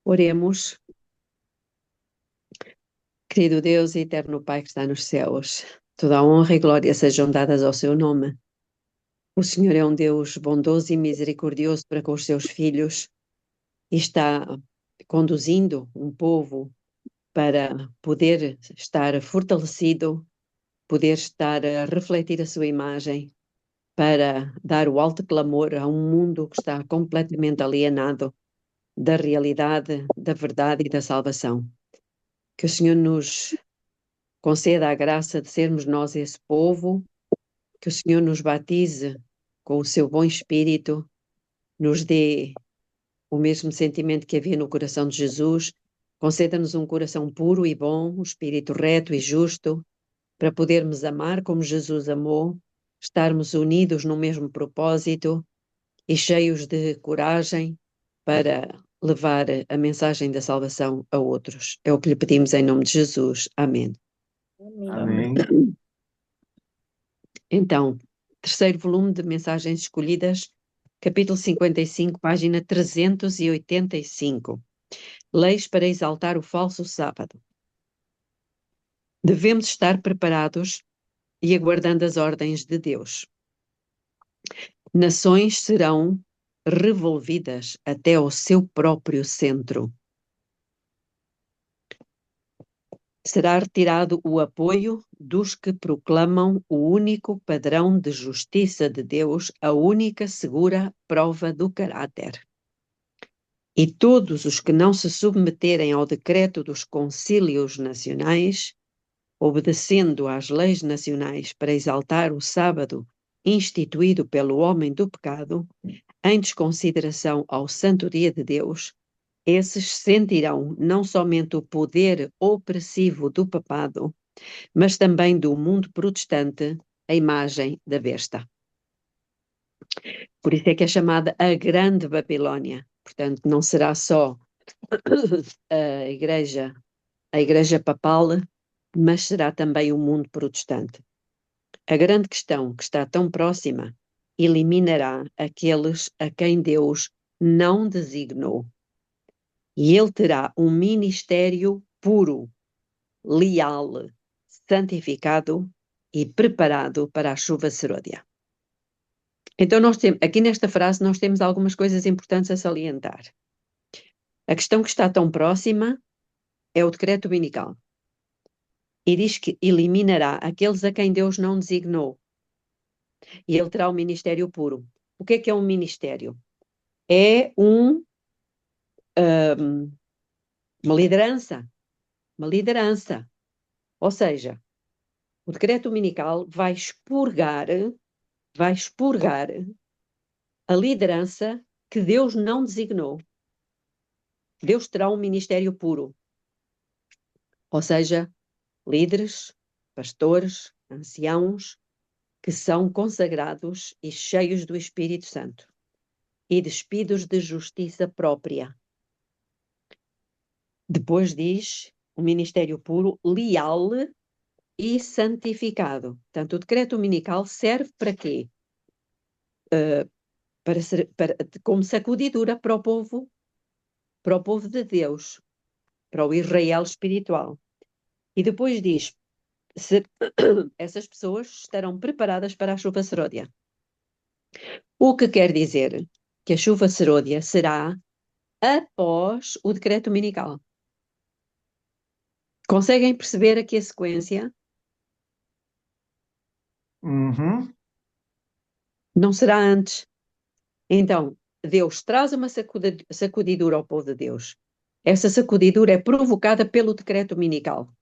Oremos. Querido Deus e eterno Pai que está nos céus, toda a honra e glória sejam dadas ao seu nome. O Senhor é um Deus bondoso e misericordioso para com os seus filhos e está conduzindo um povo para poder estar fortalecido, poder estar a refletir a sua imagem, para dar o alto clamor a um mundo que está completamente alienado da realidade, da verdade e da salvação. Que o Senhor nos conceda a graça de sermos nós esse povo, que o Senhor nos batize com o seu bom espírito, nos dê o mesmo sentimento que havia no coração de Jesus, conceda-nos um coração puro e bom, um espírito reto e justo, para podermos amar como Jesus amou, estarmos unidos no mesmo propósito e cheios de coragem para levar a mensagem da salvação a outros. É o que lhe pedimos em nome de Jesus. Amém. Amém. Então, terceiro volume de Mensagens Escolhidas, capítulo 55, página 385. Leis para exaltar o falso sábado. Devemos estar preparados e aguardando as ordens de Deus. Nações serão revolvidas até ao seu próprio centro. Será retirado o apoio dos que proclamam o único padrão de justiça de Deus, a única segura prova do caráter. E todos os que não se submeterem ao decreto dos concílios nacionais, obedecendo às leis nacionais para exaltar o sábado instituído pelo homem do pecado, em desconsideração ao santo dia de Deus, esses sentirão não somente o poder opressivo do papado, mas também do mundo protestante, a imagem da besta. Por isso é que é chamada a Grande Babilónia. Portanto, não será só a igreja papal, mas será também o mundo protestante. A grande questão que está tão próxima eliminará aqueles a quem Deus não designou. E ele terá um ministério puro, leal, santificado e preparado para a chuva serôdia. Então, aqui nesta frase nós temos algumas coisas importantes a salientar. A questão que está tão próxima é o decreto dominical. E diz que eliminará aqueles a quem Deus não designou. E ele terá um ministério puro. O que é um ministério? É uma liderança. Uma liderança. Ou seja, o decreto dominical vai expurgar a liderança que Deus não designou. Deus terá um ministério puro. Ou seja, líderes, pastores, anciãos, que são consagrados e cheios do Espírito Santo e despidos de justiça própria. Depois diz o ministério puro, leal e santificado. Portanto, o decreto dominical serve para quê? Como sacudidura para o povo de Deus, para o Israel espiritual. E depois diz, essas pessoas estarão preparadas para a chuva serôdia. O que quer dizer que a chuva serôdia será após o decreto dominical. Conseguem perceber aqui a sequência? Uhum. Não será antes. Então, Deus traz uma sacudidura ao povo de Deus. Essa sacudidura é provocada pelo decreto dominical.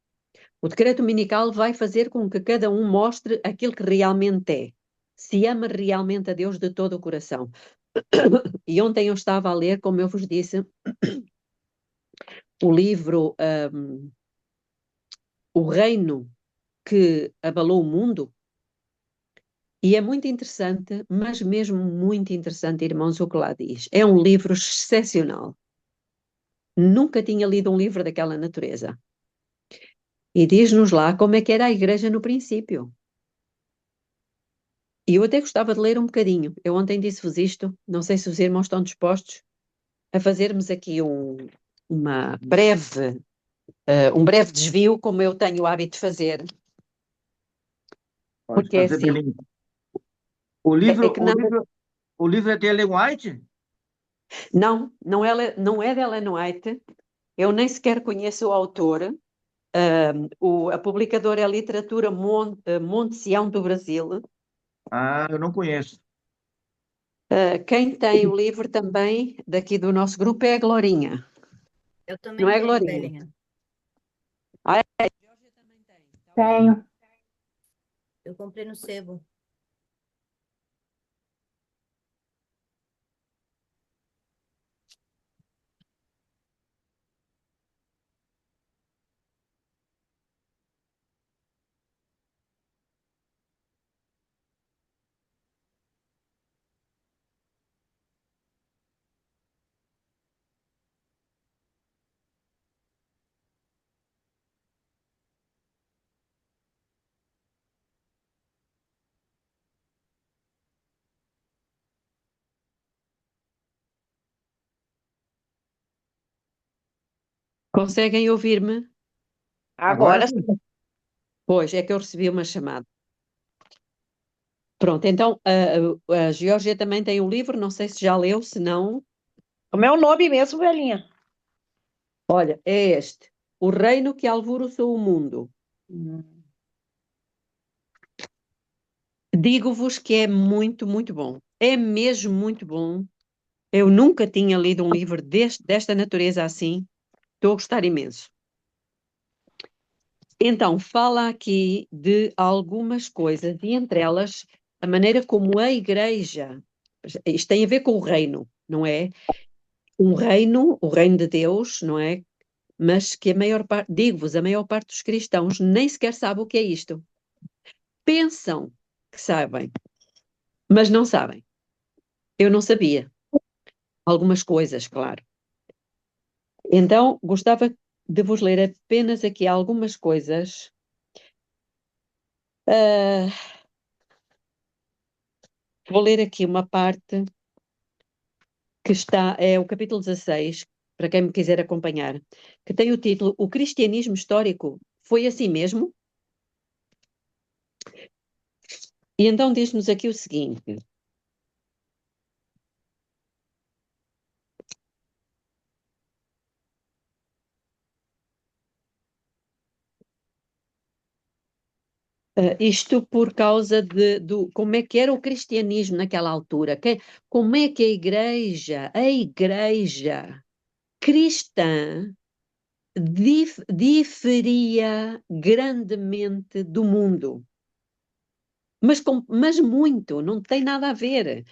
O decreto dominical vai fazer com que cada um mostre aquilo que realmente é. Se ama realmente a Deus de todo o coração. E ontem eu estava a ler, como eu vos disse, o livro O Reino que Abalou o Mundo. E é muito interessante, mas mesmo muito interessante, irmãos, o que lá diz. É um livro excepcional. Nunca tinha lido um livro daquela natureza. E diz-nos lá como é que era a igreja no princípio. E eu até gostava de ler um bocadinho. Eu ontem disse-vos isto, não sei se os irmãos estão dispostos a fazermos aqui um um breve desvio, como eu tenho o hábito de fazer, Pode porque é fazer para assim, mim. O é livro, que o nada, livro, o livro é de Ellen White? não é de Ellen White, eu nem sequer conheço o autor. A publicadora é a Literatura Monte Sião do Brasil. Ah, eu não conheço. Quem tem o livro também daqui do nosso grupo é a Glorinha, Eu não também é, tenho, Glorinha? Belinha. Ah, é? Tenho. Eu comprei no sebo. Conseguem ouvir-me? Agora Agora sim. Pois, é que eu recebi uma chamada. Pronto, então a Geórgia também tem um livro, não sei se já leu, se não. o meu nome mesmo, velhinha. Olha, é este: O Reino que Alvoroçou o Mundo. Digo-vos que é muito, muito bom. É mesmo muito bom. Eu nunca tinha lido um livro desta natureza assim. Estou a gostar imenso. Então, fala aqui de algumas coisas, e entre elas, a maneira como a Igreja. Isto tem a ver com o reino, não é? Um reino, o reino de Deus, não é? Mas que a maior parte, digo-vos, a maior parte dos cristãos nem sequer sabe o que é isto. Pensam que sabem, mas não sabem. Eu não sabia. Algumas coisas, claro. Então, gostava de vos ler apenas aqui algumas coisas. Vou ler aqui uma parte que está, é o capítulo 16, para quem me quiser acompanhar, que tem o título O Cristianismo Histórico foi assim mesmo? E então diz-nos aqui o seguinte: isto por causa do como é que era o cristianismo naquela altura, como é que a igreja cristã diferia grandemente do mundo. Mas muito, não tem nada a ver.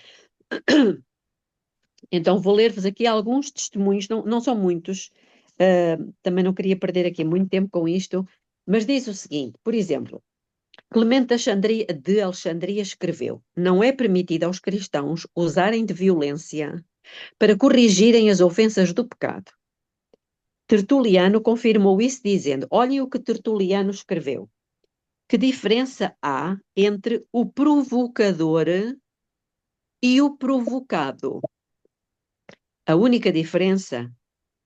Então vou ler-vos aqui alguns testemunhos, não são muitos, também não queria perder aqui muito tempo com isto, mas diz o seguinte, por exemplo, Clemente de Alexandria escreveu: Não é permitido aos cristãos usarem de violência para corrigirem as ofensas do pecado. Tertuliano confirmou isso dizendo: Olhem o que Tertuliano escreveu. Que diferença há entre o provocador e o provocado? A única diferença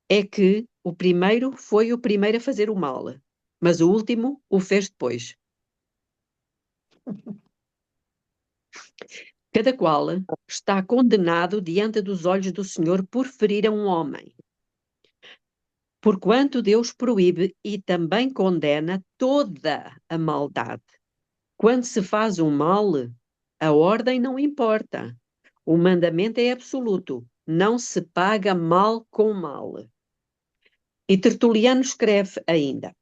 é que o primeiro foi o primeiro a fazer o mal, mas o último o fez depois. Cada qual está condenado diante dos olhos do Senhor por ferir a um homem. Porquanto Deus proíbe e também condena toda a maldade. Quando se faz um mal, a ordem não importa. O mandamento é absoluto. Não se paga mal com mal. E Tertuliano escreve ainda: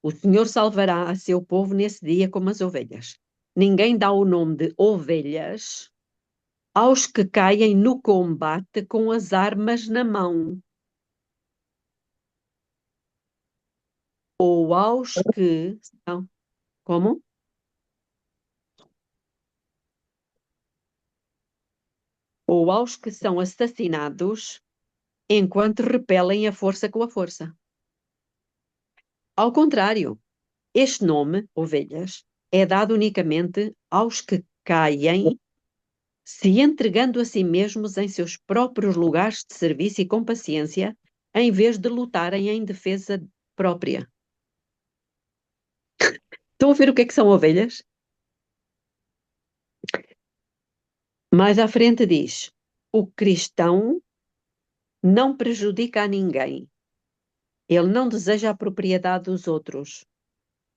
O Senhor salvará a seu povo nesse dia como as ovelhas. Ninguém dá o nome de ovelhas aos que caem no combate com as armas na mão, ou aos que são, como? Ou aos que são assassinados enquanto repelem a força com a força. Ao contrário, este nome, ovelhas, é dado unicamente aos que caem se entregando a si mesmos em seus próprios lugares de serviço e com paciência, em vez de lutarem em defesa própria. Estão a ver o que é que são ovelhas? Mais à frente diz: o cristão não prejudica a ninguém. Ele não deseja a propriedade dos outros.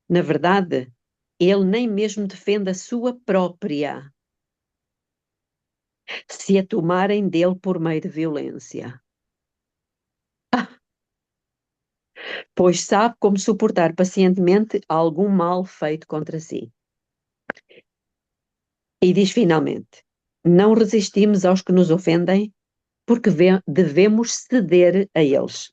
Na verdade, ele nem mesmo defende a sua própria, se a tomarem dele por meio de violência. Pois sabe como suportar pacientemente algum mal feito contra si. E diz finalmente: não resistimos aos que nos ofendem, porque devemos ceder a eles.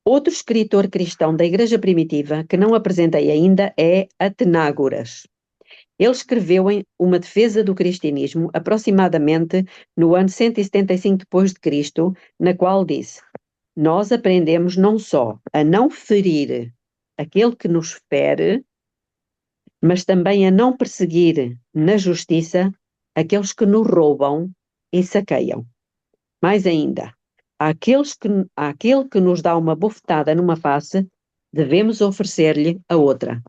Outro escritor cristão da Igreja Primitiva, que não apresentei ainda, é Atenágoras. Ele escreveu em uma defesa do cristianismo, aproximadamente no ano 175 depois de Cristo, na qual disse: nós aprendemos não só a não ferir aquele que nos fere, mas também a não perseguir na justiça aqueles que nos roubam e saqueiam. Mais ainda, àquele que nos dá uma bofetada numa face, devemos oferecer-lhe a outra.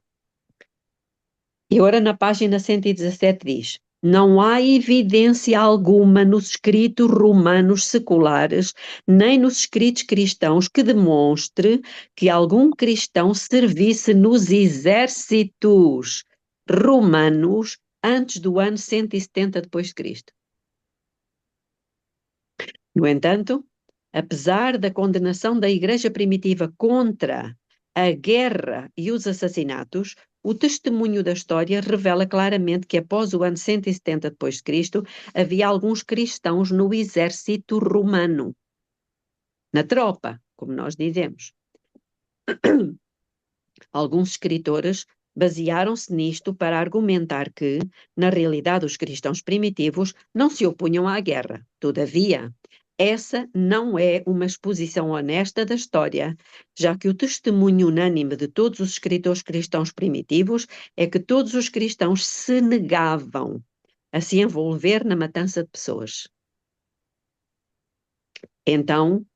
E agora na página 117 diz: não há evidência alguma nos escritos romanos seculares, nem nos escritos cristãos, que demonstre que algum cristão servisse nos exércitos romanos antes do ano 170 depois de Cristo. No entanto, apesar da condenação da Igreja Primitiva contra a guerra e os assassinatos, o testemunho da história revela claramente que após o ano 170 depois de Cristo, havia alguns cristãos no exército romano, na tropa, como nós dizemos. Alguns escritores basearam-se nisto para argumentar que, na realidade, os cristãos primitivos não se opunham à guerra. Todavia, essa não é uma exposição honesta da história, já que o testemunho unânime de todos os escritores cristãos primitivos é que todos os cristãos se negavam a se envolver na matança de pessoas. Então,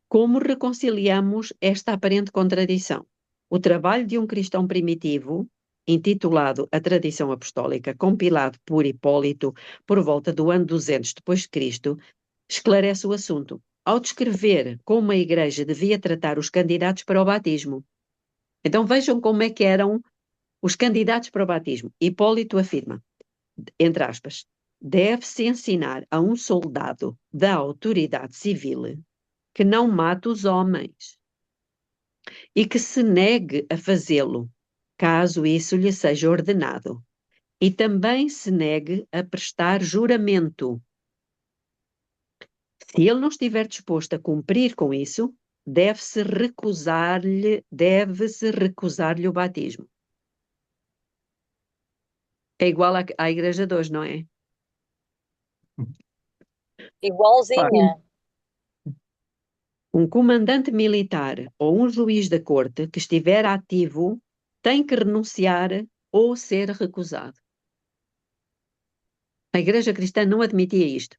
como reconciliamos esta aparente contradição? O trabalho de um cristão primitivo, intitulado A Tradição Apostólica, compilado por Hipólito por volta do ano 200 depois de Cristo, esclarece o assunto, ao descrever como a Igreja devia tratar os candidatos para o batismo. Então vejam como é que eram os candidatos para o batismo. Hipólito afirma, entre aspas, deve-se ensinar a um soldado da autoridade civil que não mate os homens e que se negue a fazê-lo, caso isso lhe seja ordenado, e também se negue a prestar juramento. Se ele não estiver disposto a cumprir com isso, deve-se recusar-lhe o batismo. É igual à Igreja de hoje, não é? Igualzinha. Um comandante militar ou um juiz da corte que estiver ativo tem que renunciar ou ser recusado. A Igreja Cristã não admitia isto.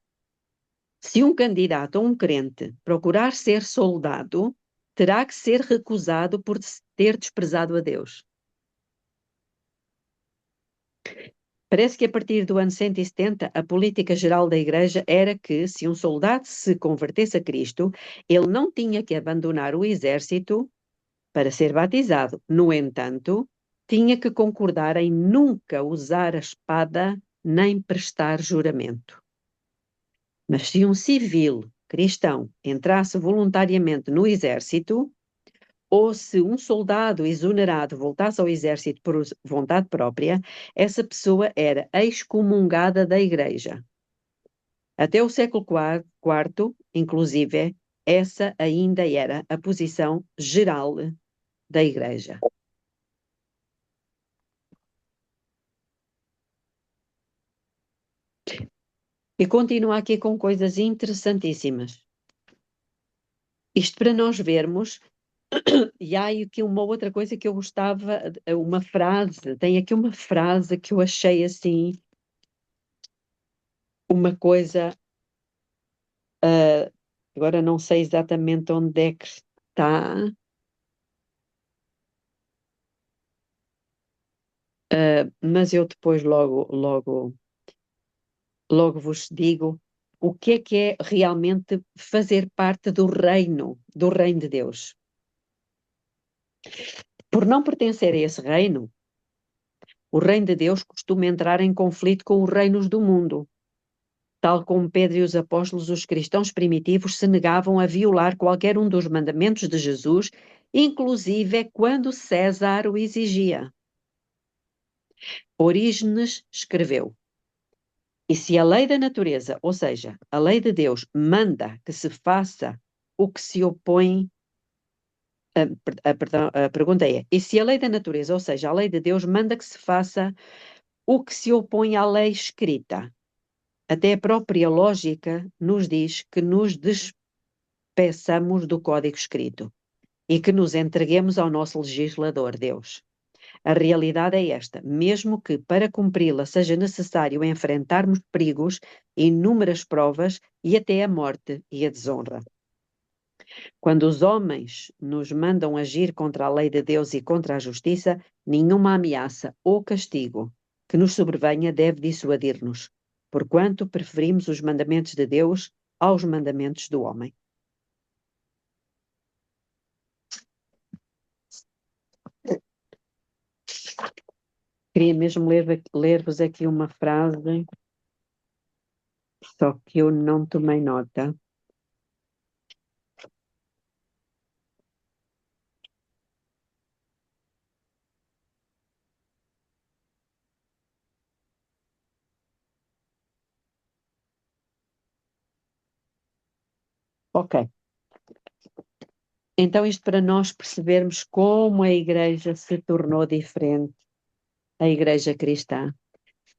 Se um candidato ou um crente procurar ser soldado, terá que ser recusado por ter desprezado a Deus. Parece que a partir do ano 170, a política geral da Igreja era que, se um soldado se convertesse a Cristo, ele não tinha que abandonar o exército para ser batizado. No entanto, tinha que concordar em nunca usar a espada nem prestar juramento. Mas se um civil cristão entrasse voluntariamente no exército, ou se um soldado exonerado voltasse ao exército por vontade própria, essa pessoa era excomungada da Igreja. Até o século IV, inclusive, essa ainda era a posição geral da Igreja. E continua aqui com coisas interessantíssimas. Isto para nós vermos. E há aqui uma outra coisa que eu gostava, uma frase, tem aqui uma frase que eu achei assim uma coisa, agora não sei exatamente onde é que está, mas eu depois logo vos digo o que é realmente fazer parte do reino de Deus. Por não pertencer a esse reino, o reino de Deus costuma entrar em conflito com os reinos do mundo. Tal como Pedro e os apóstolos, os cristãos primitivos se negavam a violar qualquer um dos mandamentos de Jesus, inclusive quando César o exigia. Orígenes escreveu: e se a lei da natureza, ou seja, a lei de Deus, manda que se faça o que se opõe. A pergunta é: e se a lei da natureza, ou seja, a lei de Deus, manda que se faça o que se opõe à lei escrita? Até a própria lógica nos diz que nos despeçamos do código escrito e que nos entreguemos ao nosso legislador, Deus. A realidade é esta: mesmo que para cumpri-la seja necessário enfrentarmos perigos, inúmeras provas e até a morte e a desonra. Quando os homens nos mandam agir contra a lei de Deus e contra a justiça, nenhuma ameaça ou castigo que nos sobrevenha deve dissuadir-nos, porquanto preferimos os mandamentos de Deus aos mandamentos do homem. Queria mesmo ler-vos aqui uma frase, só que eu não tomei nota. Ok. Então, isto para nós percebermos como a Igreja se tornou diferente, a Igreja cristã,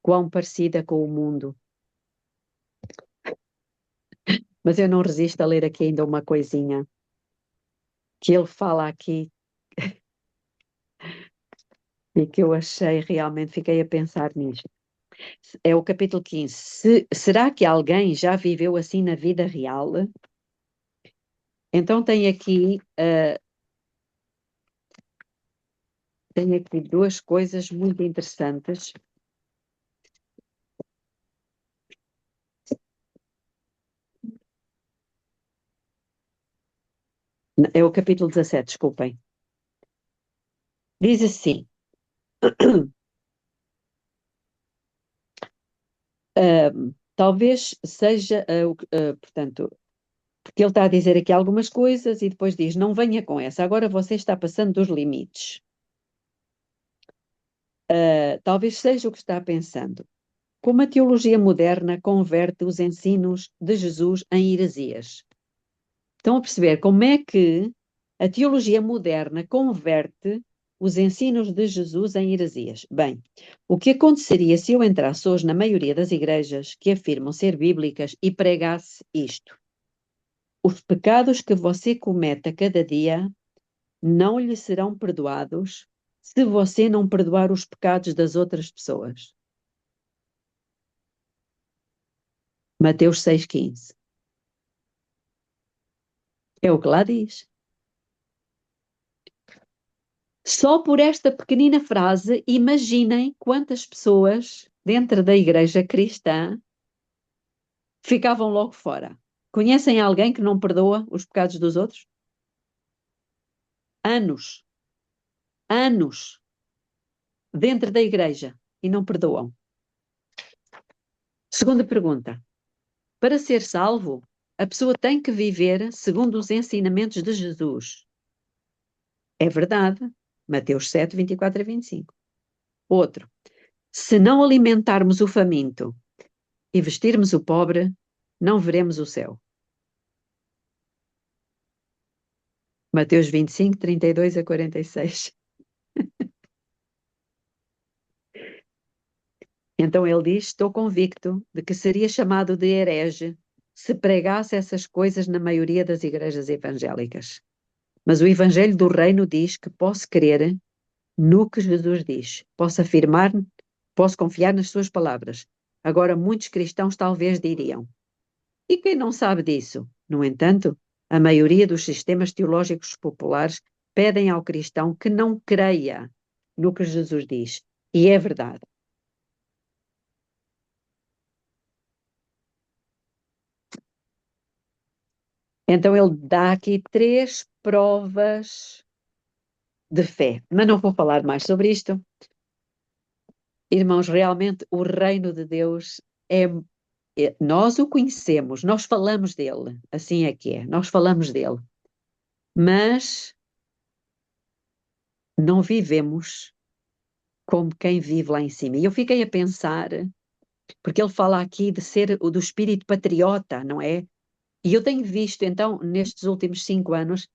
quão parecida com o mundo. Mas eu não resisto a ler aqui ainda uma coisinha que ele fala aqui e que eu achei, realmente fiquei a pensar nisto. É o capítulo 15. Será que alguém já viveu assim na vida real? Então tem aqui duas coisas muito interessantes. É o capítulo 17, desculpem. Diz assim: talvez seja, portanto, porque ele está a dizer aqui algumas coisas e depois diz: não venha com essa, agora você está passando dos limites. Talvez seja o que está pensando. Como a teologia moderna converte os ensinos de Jesus em heresias? Estão a perceber como é que a teologia moderna converte os ensinos de Jesus em heresias? Bem, o que aconteceria se eu entrasse hoje na maioria das igrejas que afirmam ser bíblicas e pregasse isto? Os pecados que você comete a cada dia não lhe serão perdoados se você não perdoar os pecados das outras pessoas. Mateus 6,15. É o que lá diz. Só por esta pequenina frase, imaginem quantas pessoas dentro da igreja cristã ficavam logo fora. Conhecem alguém que não perdoa os pecados dos outros? Anos dentro da igreja e não perdoam. Segunda pergunta: para ser salvo, a pessoa tem que viver segundo os ensinamentos de Jesus. É verdade. Mateus 7, 24 a 25. Outro: se não alimentarmos o faminto e vestirmos o pobre, não veremos o céu. Mateus 25, 32 a 46. Então ele diz: estou convicto de que seria chamado de herege se pregasse essas coisas na maioria das igrejas evangélicas. Mas o Evangelho do Reino diz que posso crer no que Jesus diz. Posso afirmar, posso confiar nas suas palavras. Agora, muitos cristãos talvez diriam: e quem não sabe disso? No entanto, a maioria dos sistemas teológicos populares pedem ao cristão que não creia no que Jesus diz. E é verdade. Então ele dá aqui 3 provas de fé. Mas não vou falar mais sobre isto. Irmãos, realmente o reino de Deus nós o conhecemos, nós falamos dele, assim é que é, nós falamos dele, mas não vivemos como quem vive lá em cima. E eu fiquei a pensar, porque ele fala aqui de ser o do espírito patriota, não é? E eu tenho visto, então, nestes últimos 5 anos,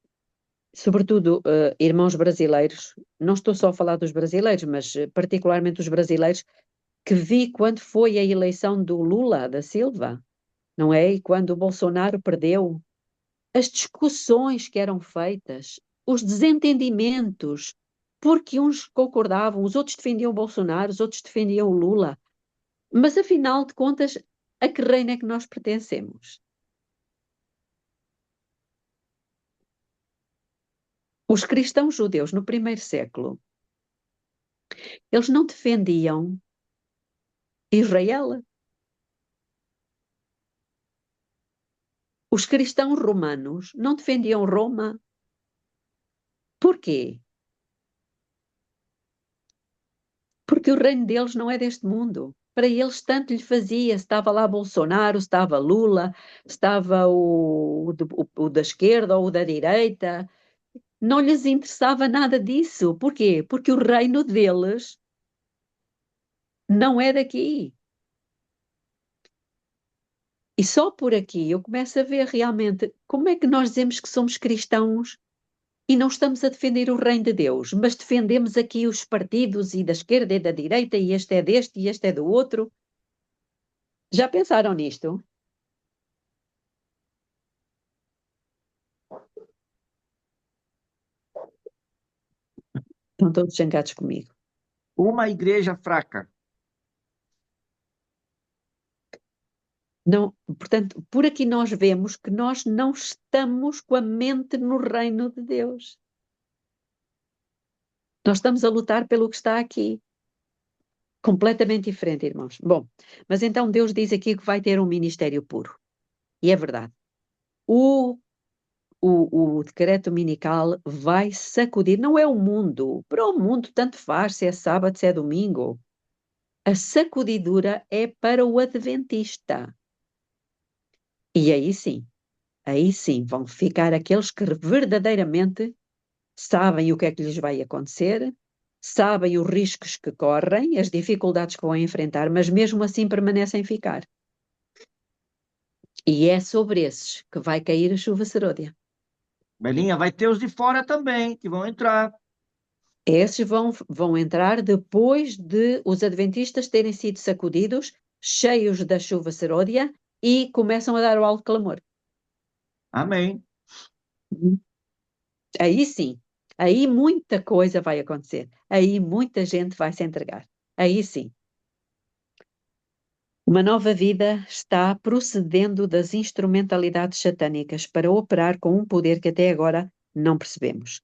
sobretudo irmãos brasileiros, não estou só a falar dos brasileiros, mas particularmente os brasileiros, que vi quando foi a eleição do Lula da Silva, não é? E quando o Bolsonaro perdeu, as discussões que eram feitas, os desentendimentos, porque uns concordavam, os outros defendiam o Bolsonaro, os outros defendiam o Lula. Mas, afinal de contas, a que reino é que nós pertencemos? Os cristãos judeus, no primeiro século, eles não defendiam Israel. Os cristãos romanos não defendiam Roma. Porquê? Porque o reino deles não é deste mundo. Para eles tanto lhe fazia, estava lá Bolsonaro, estava Lula, estava o da esquerda ou o da direita, não lhes interessava nada disso. Porquê? Porque o reino deles não é daqui. E só por aqui eu começo a ver realmente como é que nós dizemos que somos cristãos e não estamos a defender o reino de Deus, mas defendemos aqui os partidos e da esquerda e da direita, e este é deste e este é do outro. Já pensaram nisto? Estão todos zangados comigo. Uma igreja fraca. Não, portanto, por aqui nós vemos que nós não estamos com a mente no reino de Deus. Nós estamos a lutar pelo que está aqui. Completamente diferente, irmãos. Bom, mas então Deus diz aqui que vai ter um ministério puro. E é verdade. O decreto dominical vai sacudir, não é o mundo. Para o mundo tanto faz se é sábado, se é domingo. A sacudidura é para o adventista. E aí sim vão ficar aqueles que verdadeiramente sabem o que é que lhes vai acontecer, sabem os riscos que correm, as dificuldades que vão enfrentar, mas mesmo assim permanecem ficar. E é sobre esses que vai cair a chuva serôdia. Belinha, vai ter os de fora também, que vão entrar. Esses vão entrar depois de os adventistas terem sido sacudidos, cheios da chuva serôdia, e começam a dar o alto clamor. Amém. Aí sim, aí muita coisa vai acontecer. Aí muita gente vai se entregar. Aí sim. Uma nova vida está procedendo das instrumentalidades satânicas para operar com um poder que até agora não percebemos.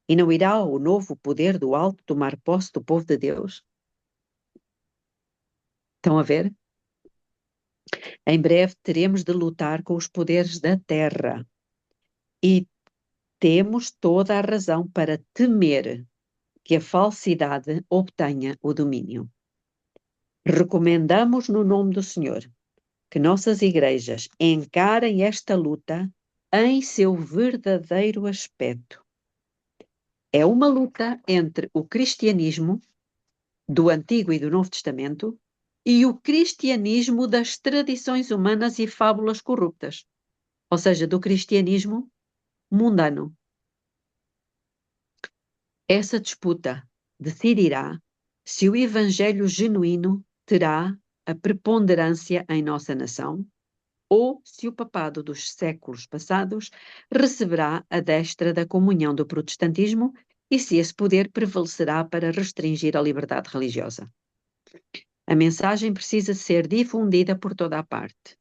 E não irá o novo poder do alto tomar posse do povo de Deus? Estão a ver? Em breve teremos de lutar com os poderes da terra. E temos toda a razão para temer que a falsidade obtenha o domínio. Recomendamos no nome do Senhor que nossas igrejas encarem esta luta em seu verdadeiro aspecto. É uma luta entre o cristianismo do Antigo e do Novo Testamento e o cristianismo das tradições humanas e fábulas corruptas, ou seja, do cristianismo mundano. Essa disputa decidirá se o evangelho genuíno terá a preponderância em nossa nação ou se o papado dos séculos passados receberá a destra da comunhão do protestantismo e se esse poder prevalecerá para restringir a liberdade religiosa. A mensagem precisa ser difundida por toda a parte,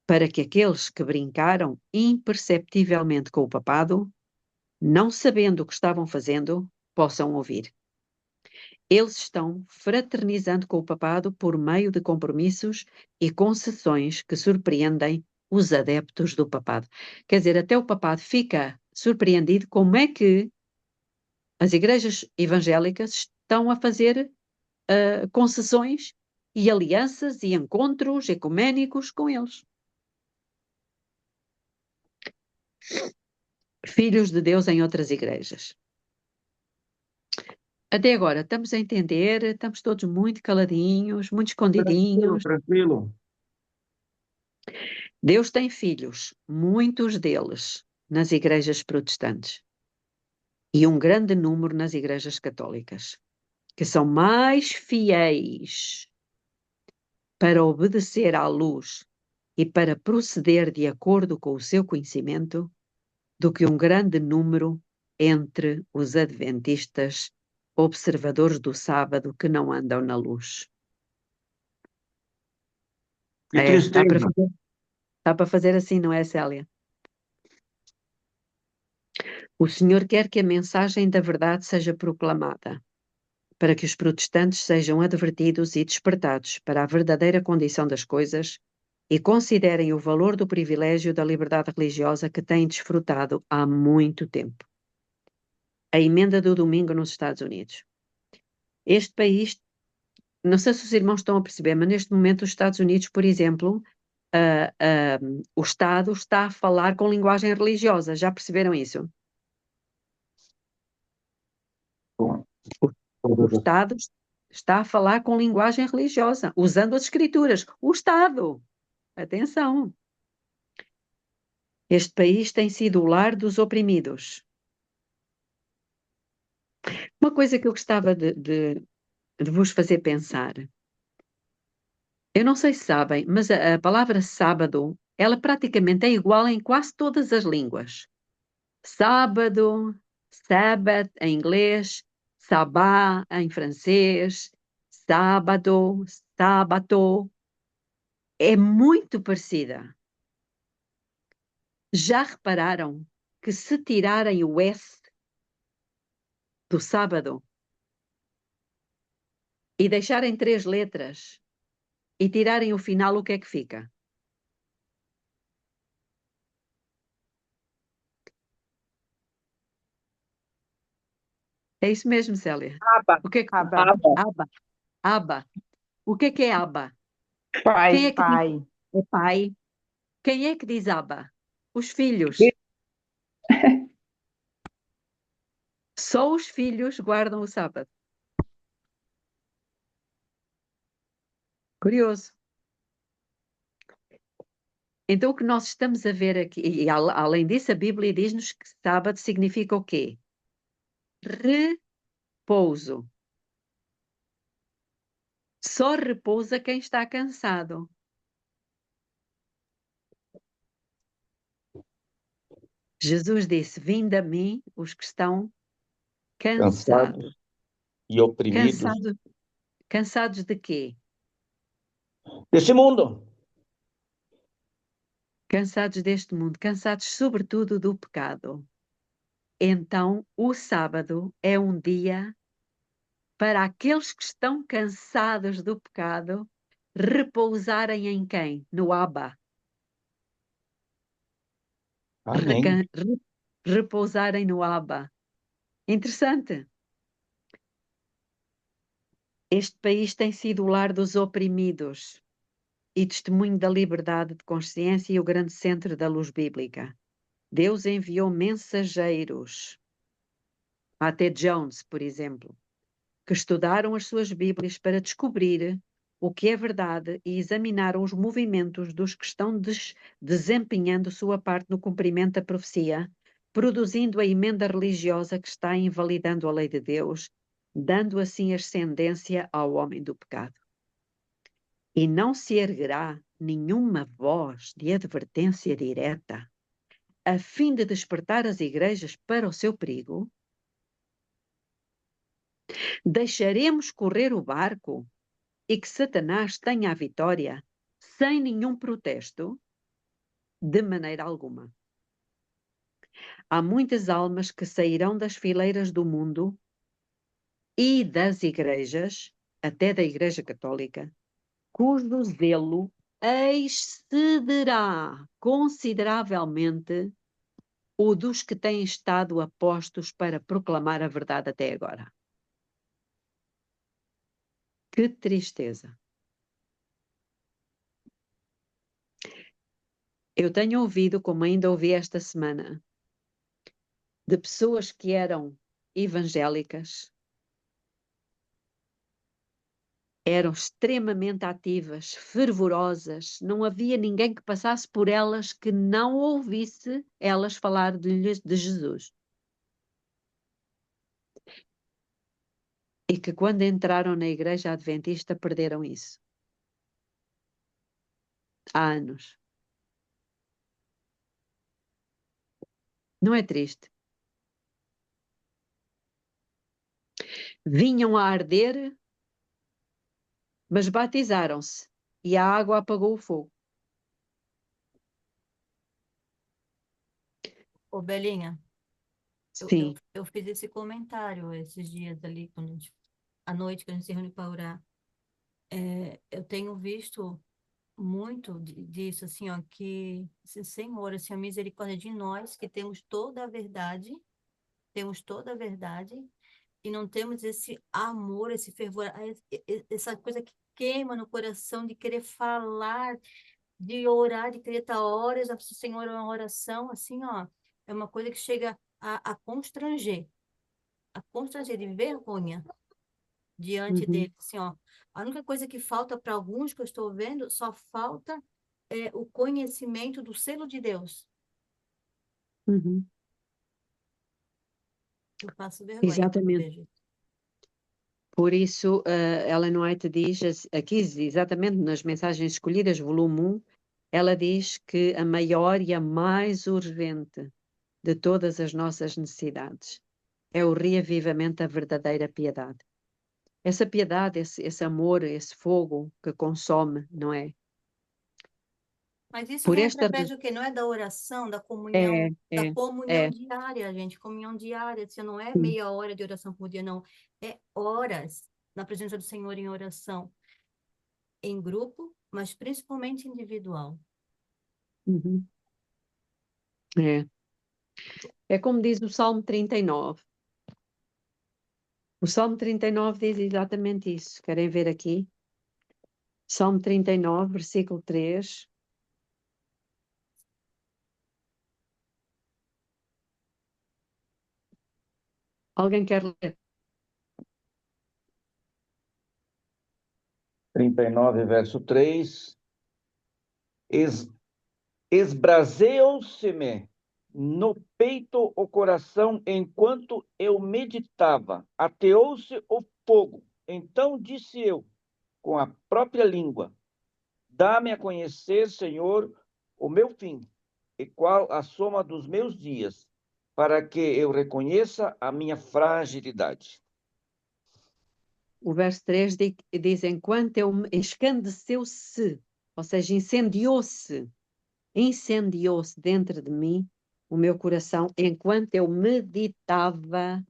para que aqueles que brincaram imperceptivelmente com o papado, não sabendo o que estavam fazendo, possam ouvir. Eles estão fraternizando com o papado por meio de compromissos e concessões que surpreendem os adeptos do papado. Quer dizer, até o papado fica surpreendido como é que as igrejas evangélicas estão a fazer concessões e alianças e encontros ecuménicos com eles. Filhos de Deus em outras igrejas. Até agora, estamos a entender, estamos todos muito caladinhos, muito escondidinhos. Tranquilo. Deus tem filhos, muitos deles, nas igrejas protestantes e um grande número nas igrejas católicas, que são mais fiéis para obedecer à luz e para proceder de acordo com o seu conhecimento do que um grande número entre os adventistas, observadores do sábado que não andam na luz. Que tristeza. Está para fazer assim, não é, Célia? O Senhor quer que a mensagem da verdade seja proclamada, para que os protestantes sejam advertidos e despertados para a verdadeira condição das coisas e considerem o valor do privilégio da liberdade religiosa que têm desfrutado há muito tempo. A emenda do domingo nos Estados Unidos. Este país, não sei se os irmãos estão a perceber, mas neste momento os Estados Unidos, por exemplo, o Estado está a falar com linguagem religiosa. Já perceberam isso? O Estado está a falar com linguagem religiosa, usando as escrituras. O Estado. Atenção. Este país tem sido o lar dos oprimidos. Uma coisa que eu gostava de vos fazer pensar. Eu não sei se sabem, mas a palavra sábado, ela praticamente é igual em quase todas as línguas. Sábado, Sabbath em inglês, sabá em francês, sábado, sábato. É muito parecida. Já repararam que se tirarem o S do sábado e deixarem 3 letras e tirarem o final, o que é que fica? É isso mesmo, Célia. Aba. O que é que Aba. Aba. Aba. O que é aba? Pai, Quem é que pai. diz? É pai. Quem é que diz aba? Os filhos. Só os filhos guardam o sábado. Curioso. Então, o que nós estamos a ver aqui, e além disso, a Bíblia diz-nos que sábado significa o quê? Repouso. Só repousa quem está cansado. Jesus disse: vinde a mim os que estão cansados. E oprimidos. Cansados de quê? Desse mundo. Cansados deste mundo, cansados sobretudo do pecado. Então, o sábado é um dia para aqueles que estão cansados do pecado repousarem em quem? No Abba. Amém. Repousarem no Abba. Interessante. Este país tem sido o lar dos oprimidos e testemunho da liberdade de consciência e o grande centro da luz bíblica. Deus enviou mensageiros, até Jones, por exemplo, que estudaram as suas Bíblias para descobrir o que é verdade e examinaram os movimentos dos que estão desempenhando sua parte no cumprimento da profecia, produzindo a emenda religiosa que está invalidando a lei de Deus, dando assim ascendência ao homem do pecado. E não se erguerá nenhuma voz de advertência direta, a fim de despertar as igrejas para o seu perigo? Deixaremos correr o barco e que Satanás tenha a vitória sem nenhum protesto, de maneira alguma. Há muitas almas que sairão das fileiras do mundo e das igrejas, até da Igreja Católica, cujo zelo excederá consideravelmente o dos que têm estado apostos para proclamar a verdade até agora. Que tristeza! Eu tenho ouvido, como ainda ouvi esta semana, de pessoas que eram evangélicas, eram extremamente ativas, fervorosas, não havia ninguém que passasse por elas que não ouvisse elas falar de Jesus. E que quando entraram na Igreja Adventista perderam isso. Há anos. Não é triste? Vinham a arder, mas batizaram-se e a água apagou o fogo. Ô, Belinha, Sim. eu fiz esse comentário esses dias ali, à noite, quando a gente se reúne para orar. Eu tenho visto muito disso, assim, ó, que, Senhor, assim, a misericórdia de nós, que temos toda a verdade, e não temos esse amor, esse fervor, essa coisa que queima no coração de querer falar, de orar, de querer estar horas, a Senhor, uma oração, assim, ó, é uma coisa que chega a constranger de vergonha diante Uhum, dele, assim, ó. A única coisa que falta para alguns que eu estou vendo, só falta o conhecimento do selo de Deus. uhum. Eu passo vergonha quando Exatamente. vejo. Por isso, Ellen White diz, aqui exatamente nas mensagens escolhidas, volume 1, ela diz que a maior e a mais urgente de todas as nossas necessidades é o reavivamento da verdadeira piedade. Essa piedade, esse amor, esse fogo que consome, não é? Mas isso Por vem esta... através do quê? Não é da oração, É, da é, comunhão é. diária, gente. Comunhão diária. Assim, não é Sim. meia hora de oração por dia, não. É horas na presença do Senhor em oração. Em grupo, mas principalmente individual. Uhum. É. É como diz o Salmo 39. O Salmo 39 diz exatamente isso. Querem ver aqui? Salmo 39, versículo 3. Alguém quer ler? 39, verso 3. Esbraseou-se-me no peito o coração enquanto eu meditava. Ateou-se o fogo. Então disse eu, com a própria língua: dá-me a conhecer, Senhor, o meu fim, e qual a soma dos meus dias, para que eu reconheça a minha fragilidade. O verso 3 diz: enquanto eu escandeceu-se, ou seja, incendiou-se dentro de mim o meu coração, enquanto eu meditava,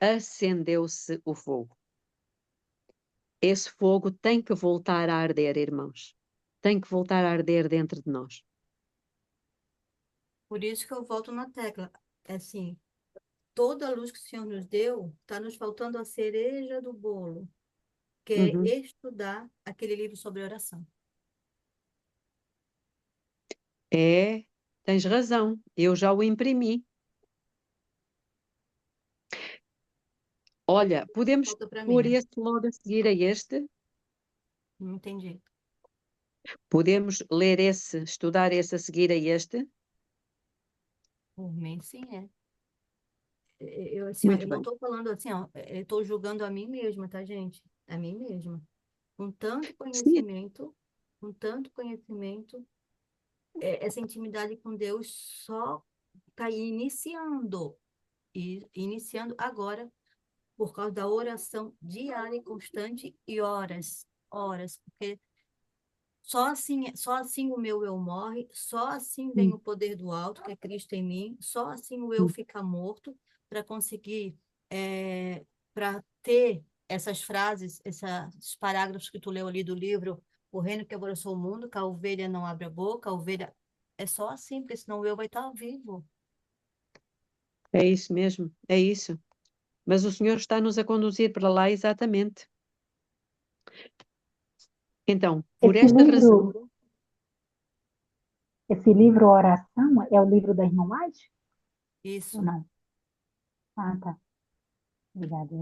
acendeu-se o fogo. Esse fogo tem que voltar a arder, irmãos. Tem que voltar a arder dentro de nós. Por isso que eu volto na tecla. É assim, toda a luz que o Senhor nos deu, está nos faltando a cereja do bolo, que é Uhum. estudar aquele livro sobre oração. É, tens razão. Eu já o imprimi. Olha, podemos Falta para pôr mim. esse logo a seguir a este? Não entendi. Podemos ler esse, estudar esse a seguir a este? Por mim, sim, é. Assim, ó, Muito eu não bem. estou falando assim, ó, eu estou julgando a mim mesma, tá, gente? A mim mesma. Com tanto Sim. conhecimento, com tanto conhecimento, essa intimidade com Deus só está iniciando. E iniciando agora por causa da oração diária e constante e horas horas, porque só assim o meu eu morre, só assim vem o poder do alto, que é Cristo em mim, só assim o eu fica morto para conseguir, para ter essas frases, esses parágrafos que tu leu ali do livro, o reino que abraçou o mundo, que a ovelha não abre a boca, a ovelha... É só assim, porque senão o eu vai estar vivo. É isso mesmo, é isso. Mas o Senhor está-nos a conduzir para lá exatamente. Então, por Esse esta razão, livro, esse livro Oração é o livro da irmã White? Ou Isso. não? Ah, tá. Obrigada.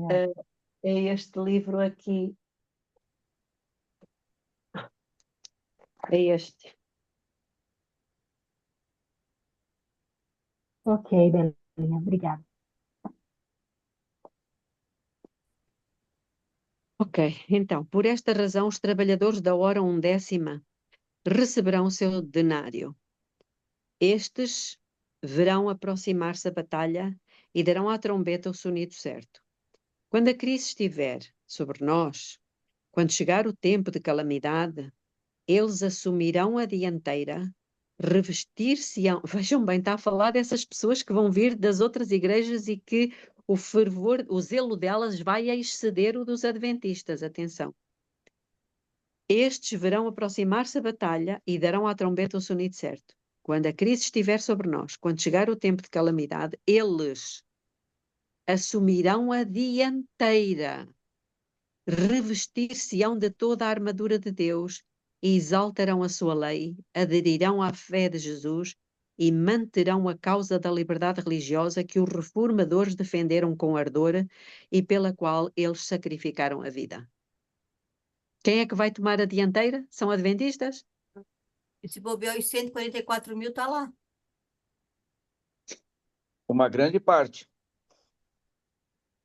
é este livro aqui, é este. Ok, Belinha, obrigada. Ok, então, por esta razão, os trabalhadores da hora 1ª receberão o seu denário. Estes verão aproximar-se a batalha e darão à trombeta o sonido certo. Quando a crise estiver sobre nós, quando chegar o tempo de calamidade, eles assumirão a dianteira, revestir-se-ão. Vejam bem, está a falar dessas pessoas que vão vir das outras igrejas e que o fervor, o zelo delas vai exceder o dos adventistas. Atenção. Estes verão aproximar-se a batalha e darão à trombeta o sonido certo. Quando a crise estiver sobre nós, quando chegar o tempo de calamidade, eles assumirão a dianteira, revestir-se-ão de toda a armadura de Deus e exaltarão a sua lei, aderirão à fé de Jesus e manterão a causa da liberdade religiosa que os reformadores defenderam com ardor e pela qual eles sacrificaram a vida. Quem é que vai tomar a dianteira? São adventistas? E se bobear, os 144 mil tá lá. Uma grande parte.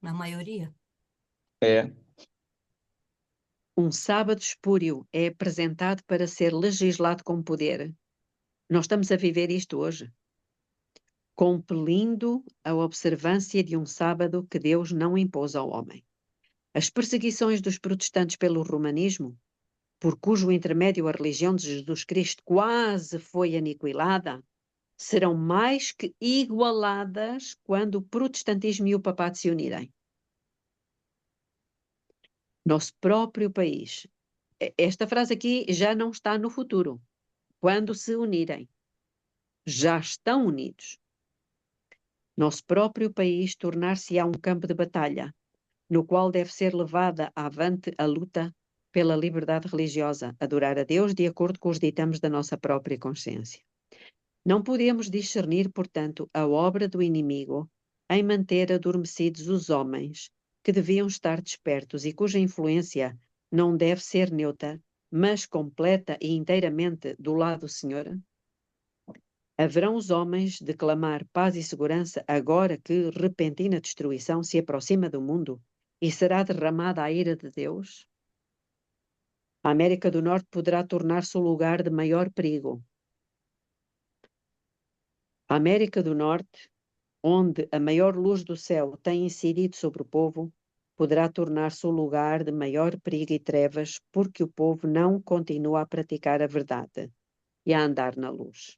Na maioria. É. Um sábado espúrio é apresentado para ser legislado com poder. Nós estamos a viver isto hoje, compelindo a observância de um sábado que Deus não impôs ao homem. As perseguições dos protestantes pelo romanismo, por cujo intermédio a religião de Jesus Cristo quase foi aniquilada, serão mais que igualadas quando o protestantismo e o papado se unirem. Nosso próprio país. Esta frase aqui já não está no futuro. Quando se unirem. Já estão unidos. Nosso próprio país tornar-se-á um campo de batalha, no qual deve ser levada avante a luta pela liberdade religiosa, adorar a Deus de acordo com os ditames da nossa própria consciência. Não podemos discernir, portanto, a obra do inimigo em manter adormecidos os homens que deviam estar despertos e cuja influência não deve ser neutra, mas completa e inteiramente do lado do Senhor? Haverão os homens de clamar paz e segurança agora que repentina destruição se aproxima do mundo e será derramada a ira de Deus? A América do Norte poderá tornar-se o lugar de maior perigo. A América do Norte, onde a maior luz do céu tem incidido sobre o povo, poderá tornar-se o lugar de maior perigo e trevas, porque o povo não continua a praticar a verdade e a andar na luz.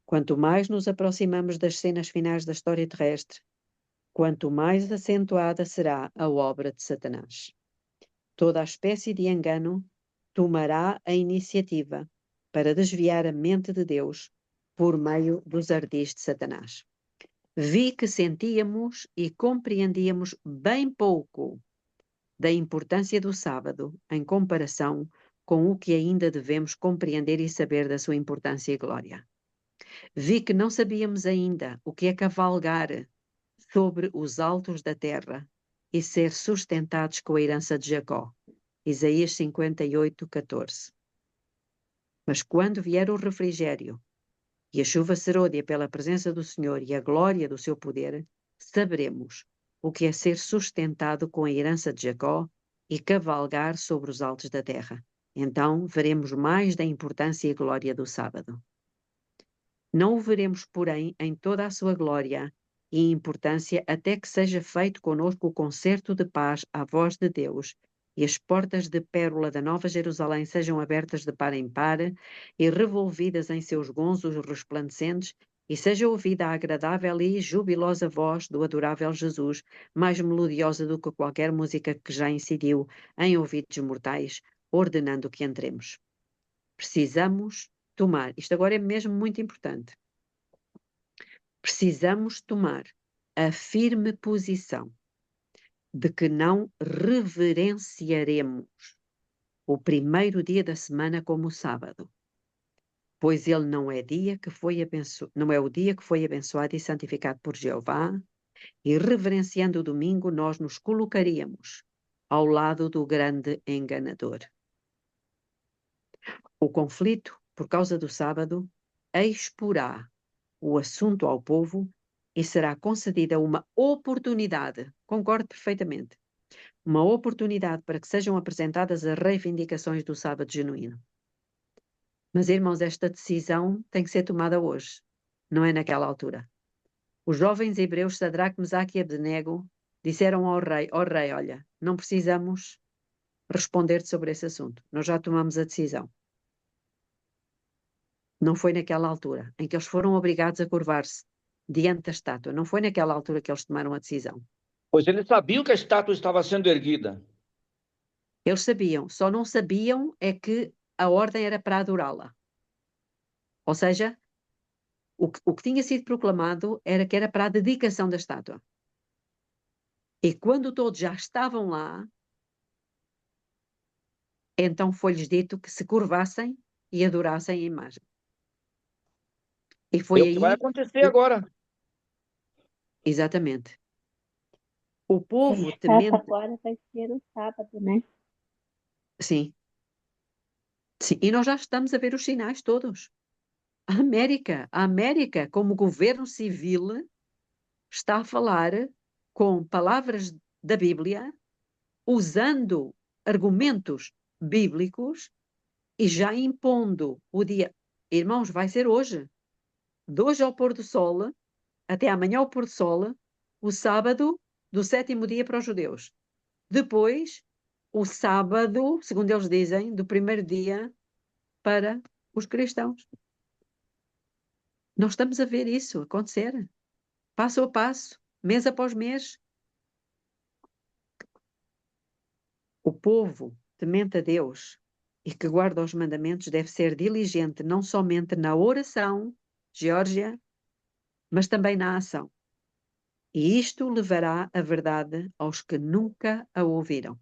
Quanto mais nos aproximamos das cenas finais da história terrestre, quanto mais acentuada será a obra de Satanás. Toda a espécie de engano tomará a iniciativa para desviar a mente de Deus por meio dos ardis de Satanás. Vi que sentíamos e compreendíamos bem pouco da importância do sábado em comparação com o que ainda devemos compreender e saber da sua importância e glória. Vi que não sabíamos ainda o que é cavalgar sobre os altos da terra e ser sustentados com a herança de Jacó. Isaías 58:14. Mas quando vier o refrigério e a chuva serôdia pela presença do Senhor e a glória do seu poder, saberemos o que é ser sustentado com a herança de Jacó e cavalgar sobre os altos da terra. Então veremos mais da importância e glória do sábado. Não o veremos, porém, em toda a sua glória e importância até que seja feito conosco o concerto de paz à voz de Deus e as portas de pérola da Nova Jerusalém sejam abertas de par em par e revolvidas em seus gonzos resplandecentes, e seja ouvida a agradável e jubilosa voz do adorável Jesus, mais melodiosa do que qualquer música que já incidiu em ouvidos mortais, ordenando que entremos. Precisamos tomar, isto agora é mesmo muito importante, precisamos tomar a firme posição de que não reverenciaremos o primeiro dia da semana como o sábado, pois ele não é não é o dia que foi abençoado e santificado por Jeová, e reverenciando o domingo nós nos colocaríamos ao lado do grande enganador. O conflito, por causa do sábado, exporá o assunto ao povo e será concedida uma oportunidade, concordo perfeitamente, uma oportunidade para que sejam apresentadas as reivindicações do sábado genuíno. Mas, irmãos, esta decisão tem que ser tomada hoje, não é naquela altura. Os jovens hebreus Sadraque, Mesaque e Abdenego disseram ao rei, olha, não precisamos responder-te sobre esse assunto, nós já tomamos a decisão. Não foi naquela altura em que eles foram obrigados a curvar-se diante da estátua, não foi naquela altura que eles tomaram a decisão. Pois eles sabiam que a estátua estava sendo erguida. Eles sabiam, só não sabiam é que a ordem era para adorá-la. Ou seja, o que tinha sido proclamado era que era para a dedicação da estátua. E quando todos já estavam lá, então foi-lhes dito que se curvassem e adorassem a imagem. E foi É o aí... que vai acontecer agora. Exatamente. O povo Essa temente... agora vai ser o sábado, né? Sim. Sim. E nós já estamos a ver os sinais todos. A América, como governo civil, está a falar com palavras da Bíblia, usando argumentos bíblicos e já impondo o dia. Irmãos, vai ser hoje. De hoje ao pôr do sol, até amanhã ao pôr do sol, o sábado do 7º dia para os judeus. Depois, o sábado, segundo eles dizem, do 1º dia para os cristãos. Nós estamos a ver isso acontecer, passo a passo, mês após mês. O povo temente a Deus e que guarda os mandamentos deve ser diligente não somente na oração, Geórgia, mas também na ação. E isto levará a verdade aos que nunca a ouviram.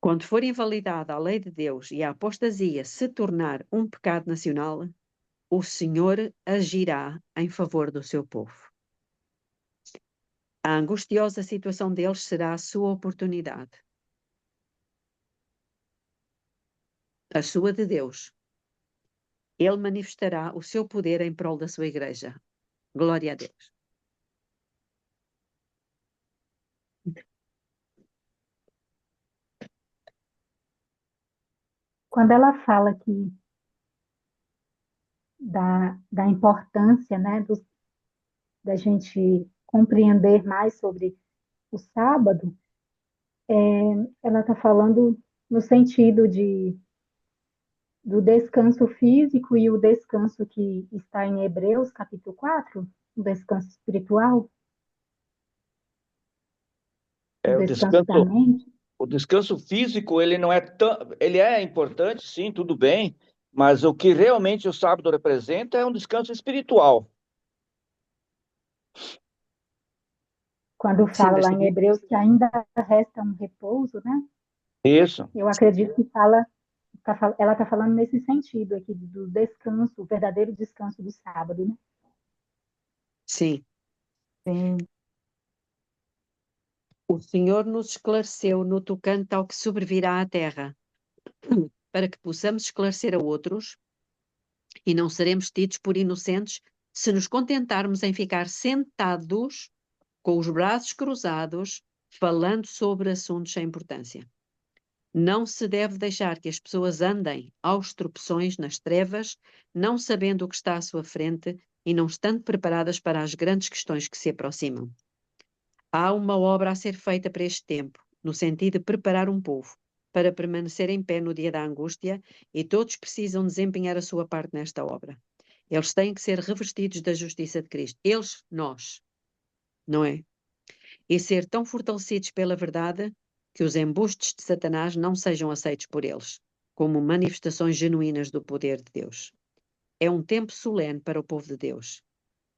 Quando for invalidada a lei de Deus e a apostasia se tornar um pecado nacional, o Senhor agirá em favor do seu povo. A angustiosa situação deles será a sua oportunidade. A sua de Deus. Ele manifestará o seu poder em prol da sua igreja. Glória a Deus. Quando ela fala aqui da importância, né, da gente compreender mais sobre o sábado, ela está falando no sentido do descanso físico e o descanso que está em Hebreus, capítulo 4, o descanso espiritual, o O descanso da mente. o descanso físico, ele não é tão, ele é importante, sim, tudo bem, mas o que realmente o sábado representa é um descanso espiritual. Quando Sim, fala lá em Hebreus que ainda resta um repouso, né? Isso. Eu acredito que ela está falando nesse sentido aqui, do descanso, o verdadeiro descanso do sábado, né? Sim. Sim. O Senhor nos esclareceu no tocante ao que sobrevirá à terra, para que possamos esclarecer a outros, e não seremos tidos por inocentes se nos contentarmos em ficar sentados com os braços cruzados, falando sobre assuntos sem importância. Não se deve deixar que as pessoas andem aos tropeções nas trevas, não sabendo o que está à sua frente e não estando preparadas para as grandes questões que se aproximam. Há uma obra a ser feita para este tempo, no sentido de preparar um povo para permanecer em pé no dia da angústia, e todos precisam desempenhar a sua parte nesta obra. Eles têm que ser revestidos da justiça de Cristo. Eles, nós, não é? E ser tão fortalecidos pela verdade que os embustes de Satanás não sejam aceitos por eles, como manifestações genuínas do poder de Deus. É um tempo solene para o povo de Deus.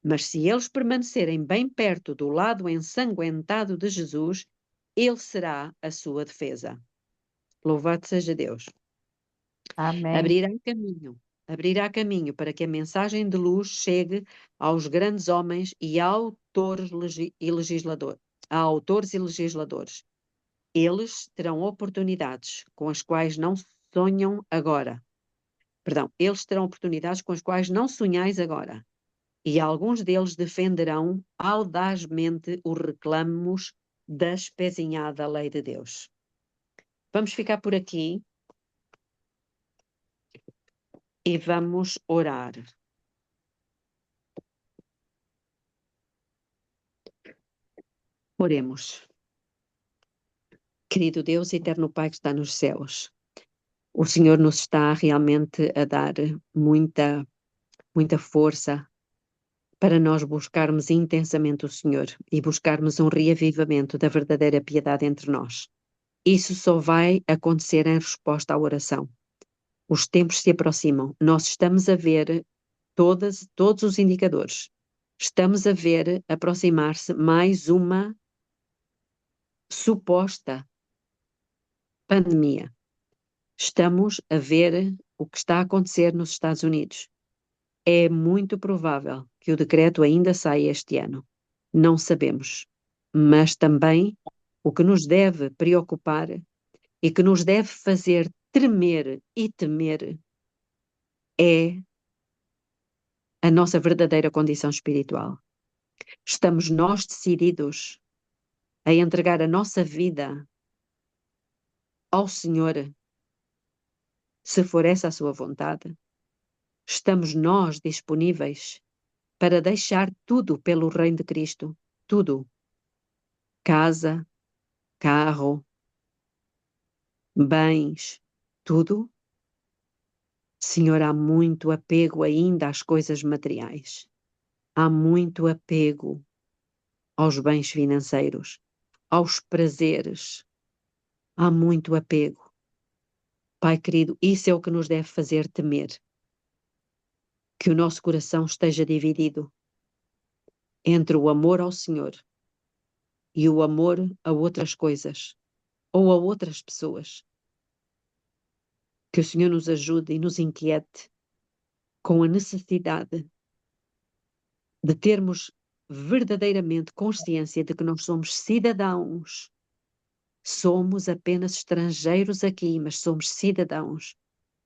Mas se eles permanecerem bem perto do lado ensanguentado de Jesus, ele será a sua defesa. Louvado seja Deus. Amém. Abrirá caminho para que a mensagem de luz chegue aos grandes homens e a autores e legisladores. Eles terão oportunidades com as quais não sonham agora. Eles terão oportunidades com as quais não sonhais agora. E alguns deles defenderão audazmente os reclamos da espezinhada lei de Deus. Vamos ficar por aqui e vamos orar. Oremos. Querido Deus, eterno Pai que está nos céus, o Senhor nos está realmente a dar muita força para nós buscarmos intensamente o Senhor e buscarmos um reavivamento da verdadeira piedade entre nós. Isso só vai acontecer em resposta à oração. Os tempos se aproximam. Nós estamos a ver todos os indicadores. Estamos a ver aproximar-se mais uma suposta pandemia. Estamos a ver o que está a acontecer nos Estados Unidos. É muito provável que o decreto ainda saia este ano. Não sabemos. Mas também o que nos deve preocupar e que nos deve fazer tremer e temer é a nossa verdadeira condição espiritual. Estamos nós decididos a entregar a nossa vida ao Senhor, se for essa a sua vontade? Estamos nós disponíveis para deixar tudo pelo reino de Cristo? Tudo. Casa, carro, bens, tudo? Senhor, há muito apego ainda às coisas materiais. Há muito apego aos bens financeiros, aos prazeres. Há muito apego. Pai querido, isso é o que nos deve fazer temer. Que o nosso coração esteja dividido entre o amor ao Senhor e o amor a outras coisas ou a outras pessoas. Que o Senhor nos ajude e nos inquiete com a necessidade de termos verdadeiramente consciência de que nós somos cidadãos. Somos apenas estrangeiros aqui, mas somos cidadãos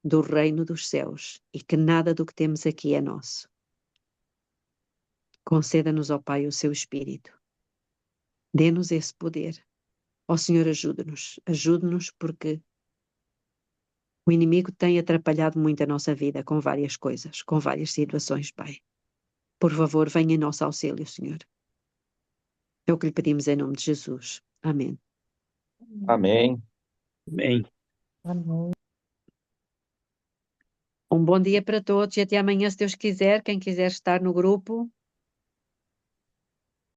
do reino dos céus e que nada do que temos aqui é nosso. Conceda-nos, ó Pai, o seu Espírito. Dê-nos esse poder. Ó Senhor, ajude-nos porque o inimigo tem atrapalhado muito a nossa vida com várias coisas, com várias situações, Pai. Por favor, venha em nosso auxílio, Senhor. É o que lhe pedimos em nome de Jesus. Amém. Amém. Amém. Amém. Um bom dia para todos e até amanhã, se Deus quiser. Quem quiser estar no grupo,